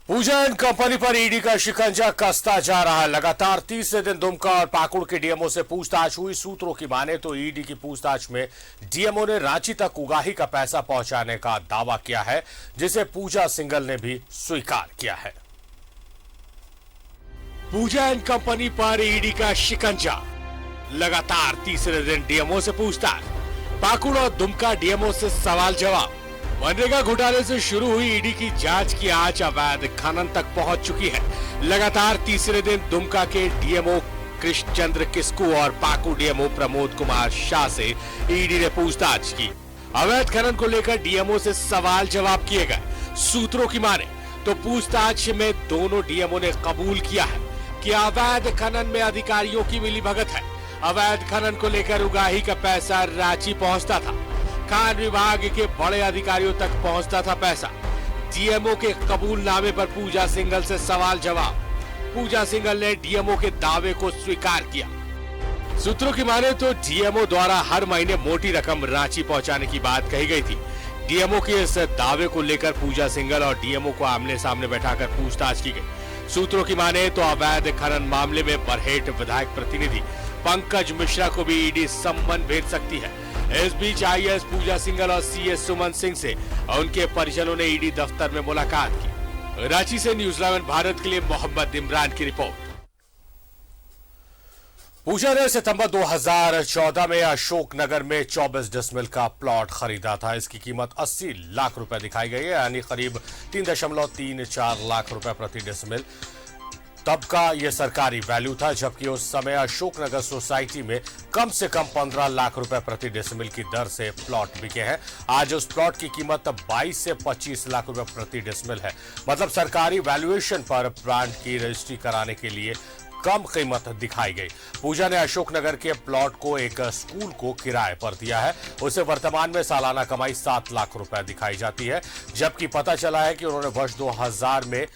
Puja and company पर ED का शिकंजा कसता जा रहा है। लगातार तीसरे दिन दुमका और पाकुड़ के डीएमओ से पूछताछ हुई। सूत्रों की माने तो ईडी की पूछताछ में डीएमओ ने रांची तक उगाही का पैसा पहुंचाने का दावा किया है, जिसे पूजा सिंघल ने भी स्वीकार किया है। पूजा एंड कंपनी पर ईडी का शिकंजा। लगातार तीसरे दिन डीएमओ से पूछताछ, पाकुड़ और दुमका डीएमओ से सवाल जवाब। मनरेगा घोटाले से शुरू हुई ईडी की जांच की आज अवैध खनन तक पहुंच चुकी है। लगातार तीसरे दिन दुमका के डीएमओ कृष्णचंद्र किस्कू और पाकुड़ डीएमओ प्रमोद कुमार शाह से ईडी ने पूछताछ की। अवैध खनन को लेकर डीएमओ से सवाल जवाब किए गए। सूत्रों की माने तो पूछताछ में दोनों डीएमओ ने कबूल किया है कि अवैध खनन में अधिकारियों की मिलीभगत है। अवैध खनन को लेकर उगाही का पैसा रांची पहुंचता था। खान विभाग के बड़े अधिकारियों तक पहुंचता था पैसा। डीएमओ के कबूलनामे पर पूजा सिंघल से सवाल जवाब। पूजा सिंघल ने डीएमओ के दावे को स्वीकार किया। सूत्रों की माने तो डीएमओ द्वारा हर महीने मोटी रकम रांची पहुंचाने की बात कही गई थी। डीएमओ के इस दावे को लेकर पूजा सिंघल और डीएमओ को आमने सामने बैठाकर पूछताछ की गई। सूत्रों की माने तो अवैध खनन मामले में बरहेट विधायक प्रतिनिधि पंकज मिश्रा को भी ईडी सम्मन भेज सकती है। इस बीच आईएएस पूजा सिंघल और सीएस सुमन सिंह से उनके परिजनों ने ईडी दफ्तर में मुलाकात की। रांची से न्यूज़ 11 भारत के लिए मोहम्मद इमरान की रिपोर्ट। पूजा ने सितंबर 2014 में अशोकनगर में 24 डिसमिल का प्लॉट खरीदा था। इसकी कीमत 80 लाख रुपए दिखाई गई है, यानी करीब 3.34 लाख रुपए प्रति डिसमिल। तब का यह सरकारी वैल्यू था, जबकि उस समय अशोकनगर सोसाइटी में कम से कम 15 लाख रुपए प्रति डेसिमिल की दर से प्लॉट बिके हैं। आज उस प्लॉट की कीमत 22 से 25 लाख रुपए प्रति डेसिमिल है। मतलब सरकारी वैल्यूएशन पर ब्रांड की रजिस्ट्री कराने के लिए कम कीमत दिखाई गई। पूजा ने अशोकनगर के प्लॉट को एक स्कूल को किराए पर दिया है। उसे वर्तमान में सालाना कमाई 7 लाख रुपए दिखाई जाती है, जबकि पता चला है कि उन्होंने वर्ष 2000 में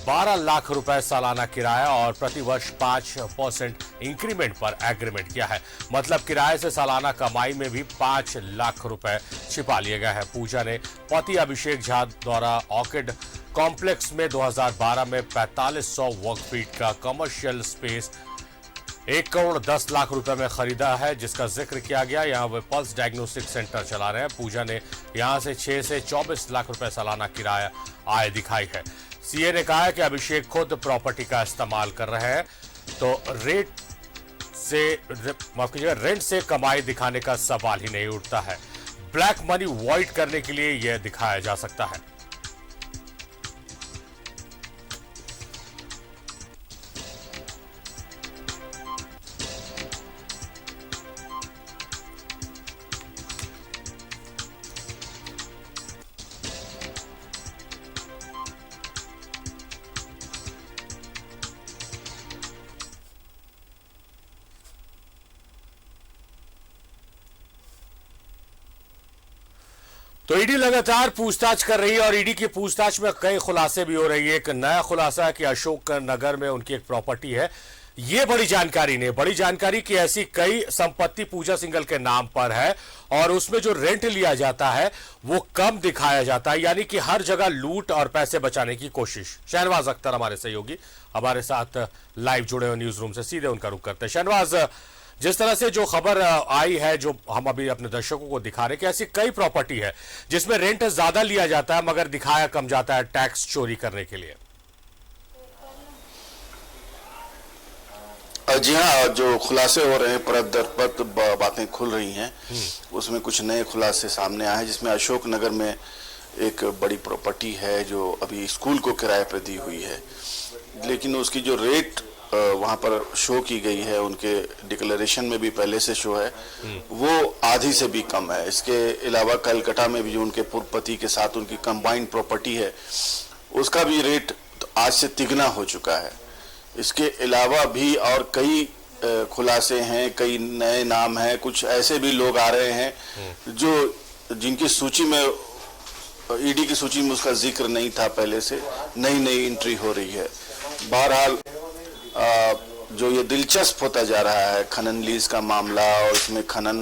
12 लाख रुपए सालाना किराया और प्रति वर्ष 5% इंक्रीमेंट पर एग्रीमेंट किया है। मतलब किराए से सालाना कमाई में भी 5 लाख रुपए छिपा लिए गए हैं। पूजा ने पति अभिषेक झा द्वारा ऑर्किड कॉम्प्लेक्स में 2012 में 4500 वर्ग फीट का कमर्शियल स्पेस 1 करोड़ 10 लाख रुपए में खरीदा है, जिसका जिक्र किया गया। यहां वे पल्स डायग्नोस्टिक सेंटर चला रहे हैं। पूजा ने यहां से 6 से 24 लाख रुपए सालाना किराया आय दिखाई है। सीए ने कहा है कि अभिषेक खुद प्रॉपर्टी का इस्तेमाल कर रहे हैं, तो रेंट से कमाई दिखाने का सवाल ही नहीं उठता है। ब्लैक मनी वॉइड करने के लिए यह दिखाया जा सकता है। तो ईडी लगातार पूछताछ कर रही है और ईडी की पूछताछ में कई खुलासे भी हो रही है। एक नया खुलासा है कि अशोक नगर में उनकी एक प्रॉपर्टी है। ये बड़ी जानकारी नहीं, बड़ी जानकारी कि ऐसी कई संपत्ति पूजा सिंघल के नाम पर है और उसमें जो रेंट लिया जाता है वो कम दिखाया जाता है, यानी कि हर जगह लूट और पैसे बचाने की कोशिश। शहनवाज अख्तर हमारे सहयोगी हमारे साथ लाइव जुड़े हुए न्यूज रूम से, सीधे उनका रुख करते हैं। शहनवाज, जिस तरह से जो खबर आई है, जो हम अभी अपने दर्शकों को दिखा रहे हैं कि ऐसी कई प्रॉपर्टी है जिसमें रेंट ज्यादा लिया जाता है मगर दिखाया कम जाता है टैक्स चोरी करने के लिए। जी हाँ, जो खुलासे हो रहे हैं, परत दर परत बातें खुल रही हैं, उसमें कुछ नए खुलासे सामने आए हैं। जिसमें अशोकनगर में एक बड़ी प्रॉपर्टी है जो अभी स्कूल को किराए पर दी हुई है, लेकिन उसकी जो रेट वहाँ पर शो की गई है, उनके डिक्लेरेशन में भी पहले से शो है, वो आधी से भी कम है। इसके अलावा कलकत्ता में भी जो उनके पूर्व पति के साथ उनकी कंबाइंड प्रॉपर्टी है, उसका भी रेट आज से तिगुना हो चुका है। इसके अलावा भी और कई खुलासे हैं, कई नए नाम हैं, कुछ ऐसे भी लोग आ रहे हैं जो जिनकी सूची में, ईडी की सूची में उसका जिक्र नहीं था पहले से, नई एंट्री हो रही है। बहरहाल जो ये दिलचस्प होता जा रहा है खनन लीज का मामला, और इसमें खनन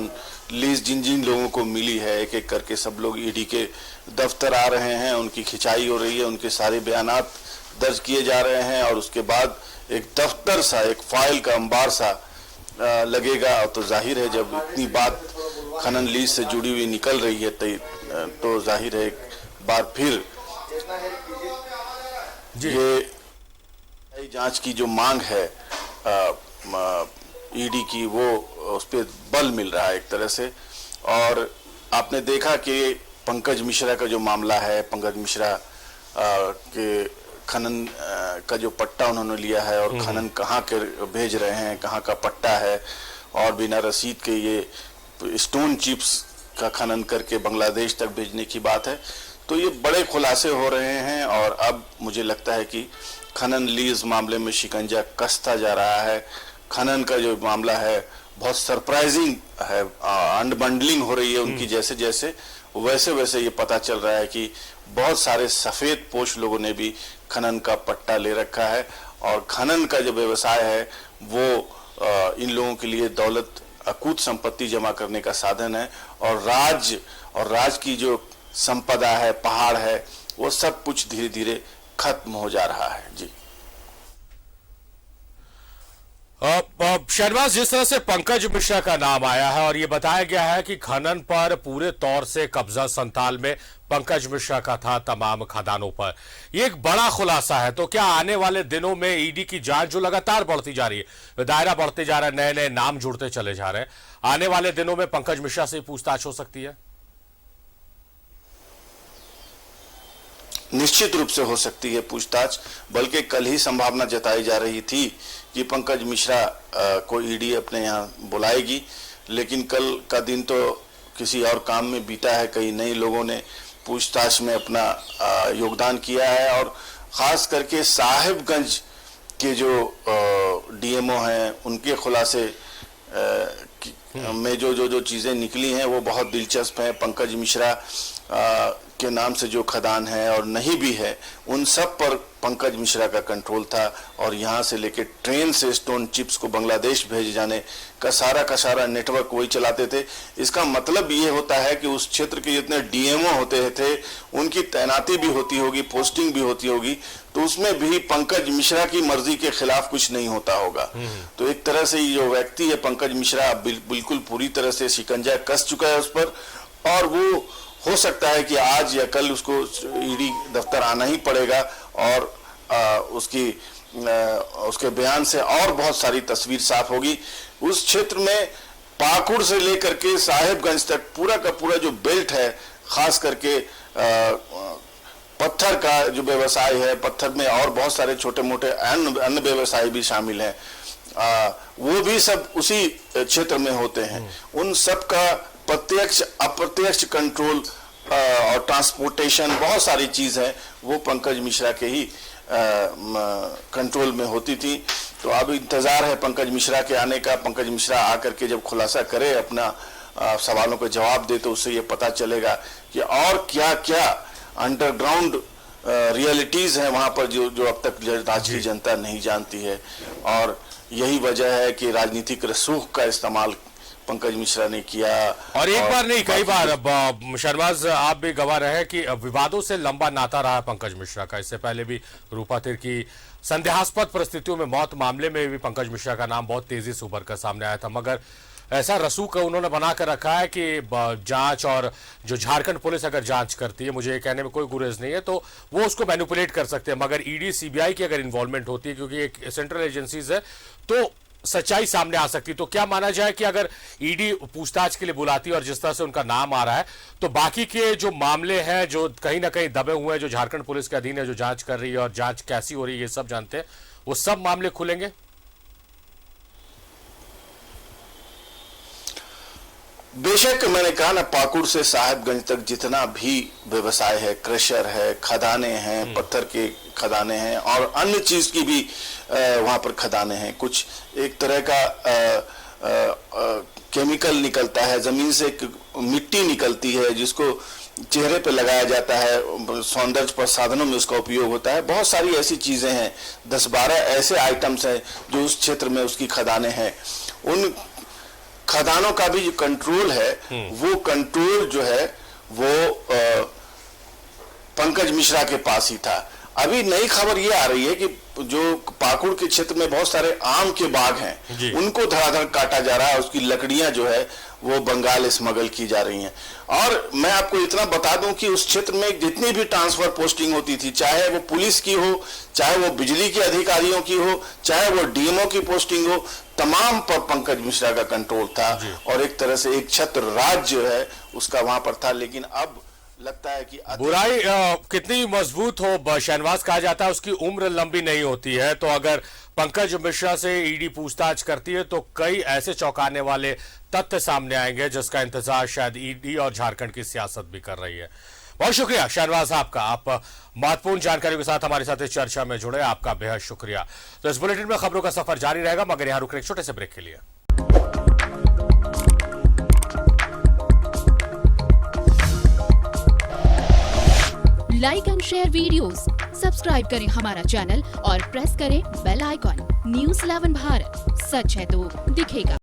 लीज जिन जिन लोगों को मिली है, एक एक करके सब लोग ईडी के दफ्तर आ रहे हैं, उनकी खिंचाई हो रही है, उनके सारे बयानात दर्ज किए जा रहे हैं और उसके बाद एक दफ्तर सा, एक फाइल का अंबार सा लगेगा। तो जाहिर है जब इतनी बात खनन लीज से जुड़ी हुई निकल रही है तो जाहिर है एक बार फिर ये जांच की जो मांग है ईडी की, वो उस पर बल मिल रहा है एक तरह से। और आपने देखा कि पंकज मिश्रा का जो मामला है, पंकज मिश्रा के खनन का जो पट्टा उन्होंने लिया है और खनन कहाँ के भेज रहे हैं, कहाँ का पट्टा है, और बिना रसीद के ये स्टोन चिप्स का खनन करके बांग्लादेश तक भेजने की बात है। तो ये बड़े खुलासे हो रहे हैं और अब मुझे लगता है कि खनन लीज मामले में शिकंजा कसता जा रहा है। खनन का जो मामला है बहुत सरप्राइजिंग है, अनबंडलिंग हो रही है उनकी जैसे जैसे, वैसे वैसे ये पता चल रहा है कि बहुत सारे सफेद पोश लोगों ने भी खनन का पट्टा ले रखा है और खनन का जो व्यवसाय है वो इन लोगों के लिए दौलत, अकूत संपत्ति जमा करने का साधन है। और राज की जो संपदा है, पहाड़ है, वो सब कुछ धीरे धीरे खत्म हो जा रहा है। जी शहनवाज, जिस तरह से पंकज मिश्रा का नाम आया है और ये बताया गया है कि खनन पर पूरे तौर से कब्जा संताल में पंकज मिश्रा का था तमाम खदानों पर, ये एक बड़ा खुलासा है। तो क्या आने वाले दिनों में ईडी की जांच जो लगातार बढ़ती जा रही है, दायरा बढ़ते जा रहा है, नए नए नाम जुड़ते चले जा रहे हैं, आने वाले दिनों में पंकज मिश्रा से पूछताछ हो सकती है? निश्चित रूप से हो सकती है पूछताछ, बल्कि कल ही संभावना जताई जा रही थी कि पंकज मिश्रा को ईडी अपने यहाँ बुलाएगी, लेकिन कल का दिन तो किसी और काम में बीता है। कई नए लोगों ने पूछताछ में अपना योगदान किया है और खास करके साहिबगंज के जो डीएमओ हैं उनके खुलासे में जो चीजें निकली हैं वो बहुत दिलचस्प हैं। पंकज मिश्रा के नाम से जो खदान है और नहीं भी है, उन सब पर पंकज मिश्रा का कंट्रोल था और यहाँ से लेके ट्रेन से स्टोन चिप्स को बांग्लादेश भेजे जाने का सारा नेटवर्क वही चलाते थे। इसका मतलब ये होता है कि उस क्षेत्र के जितने डीएमओ होते थे उनकी तैनाती भी होती होगी, पोस्टिंग भी होती होगी, तो उसमें भी पंकज मिश्रा की मर्जी के खिलाफ कुछ नहीं होता होगा। तो एक तरह से जो व्यक्ति है पंकज मिश्रा बिल्कुल पूरी तरह से शिकंजा कस चुका है उस पर, और वो हो सकता है कि आज या कल उसको ईडी दफ्तर आना ही पड़ेगा और उसके बयान से और बहुत सारी तस्वीर साफ होगी। उस क्षेत्र में पाकुड़ से लेकर के साहिबगंज तक पूरा का पूरा जो बेल्ट है, खास करके पत्थर का जो व्यवसाय है, पत्थर में और बहुत सारे छोटे मोटे अन्य व्यवसाय भी शामिल हैं, वो भी सब उसी क्षेत्र में होते हैं। उन सब का प्रत्यक्ष अप्रत्यक्ष कंट्रोल और ट्रांसपोर्टेशन, बहुत सारी चीज है वो पंकज मिश्रा के ही कंट्रोल में होती थी। तो अब इंतजार है पंकज मिश्रा के आने का। पंकज मिश्रा आकर के जब खुलासा करे, अपना सवालों का जवाब दे, तो उससे ये पता चलेगा कि और क्या क्या अंडरग्राउंड रियलिटीज हैं वहां पर जो अब तक राज्य की जनता नहीं जानती है। और यही वजह है कि राजनीतिक रसूख का इस्तेमाल पंकज मिश्रा ने किया। और एक बार नहीं, कई बार। शहनवाज, आप भी गवाह रहे कि विवादों से लंबा नाता रहा पंकज मिश्रा का। इससे पहले भी रूपा तीर की संदेहास्पद परिस्थितियों में मौत मामले में भी पंकज मिश्रा का नाम बहुत तेजी से उभर कर सामने आया था, मगर ऐसा रसूख उन्होंने बनाकर रखा है कि जांच और जो झारखंड पुलिस अगर जांच करती है, मुझे ये कहने में कोई गुरेज नहीं है, तो वो उसको मैनिपुलेट कर सकते हैं, मगर ईडी सीबीआई की अगर इन्वॉल्वमेंट होती है, क्योंकि एक सेंट्रल एजेंसीज है, तो सच्चाई सामने आ सकती। तो क्या माना जाए कि अगर ईडी पूछताछ के लिए बुलाती है और जिस तरह से उनका नाम आ रहा है, तो बाकी के जो मामले हैं जो कहीं ना कहीं दबे हुए हैं, जो झारखंड पुलिस के अधीन है, जो जांच कर रही है और जांच कैसी हो रही है ये सब जानते हैं, वो सब मामले खुलेंगे? बेशक, मैंने कहा ना, पाकुड़ से साहिबगंज तक जितना भी व्यवसाय है, क्रशर है, खदाने हैं, पत्थर के खदाने हैं और अन्य चीज की भी वहां पर खदाने हैं। कुछ एक तरह का केमिकल निकलता है, जमीन से मिट्टी निकलती है जिसको चेहरे पे लगाया जाता है, सौंदर्य प्रसाधनों में उसका उपयोग होता है। बहुत सारी ऐसी चीजें हैं, 10-12 ऐसे आइटम्स हैं जो उस क्षेत्र में उसकी खदाने हैं। उन खदानों का भी जो कंट्रोल है, वो कंट्रोल जो है वो पंकज मिश्रा के पास ही था। अभी नई खबर ये आ रही है कि जो पाकुड़ के क्षेत्र में बहुत सारे आम के बाग हैं, उनको धड़ाधड़ काटा जा रहा है, उसकी लकड़ियां जो है वो बंगाल स्मगल की जा रही हैं। और मैं आपको इतना बता दूं कि उस क्षेत्र में जितनी भी ट्रांसफर पोस्टिंग होती थी, चाहे वो पुलिस की हो, चाहे वो बिजली के अधिकारियों की हो, चाहे वो डीएमओ की पोस्टिंग हो, तमाम पर पंकज मिश्रा का कंट्रोल था और एक तरह से एक छत्र राज जो है उसका वहां पर था। लेकिन अब लगता है कि बुराई कितनी मजबूत हो, शहनवाज कहा जाता है, उसकी उम्र लंबी नहीं होती है। तो अगर पंकज मिश्रा से ईडी पूछताछ करती है तो कई ऐसे चौंकाने वाले तथ्य सामने आएंगे जिसका इंतजार शायद ईडी और झारखंड की सियासत भी कर रही है। बहुत शुक्रिया शहनवाज साहब का, आप महत्वपूर्ण जानकारी के साथ हमारे साथ इस चर्चा में जुड़े, आपका बेहद शुक्रिया। तो इस बुलेटिन में खबरों का सफर जारी रहेगा, मगर यहां रुक रहे एक छोटे से ब्रेक के लिए। Like and share videos, subscribe करें हमारा चैनल और प्रेस करें बेल आइकॉन। न्यूज़ 11 भारत, सच है तो दिखेगा।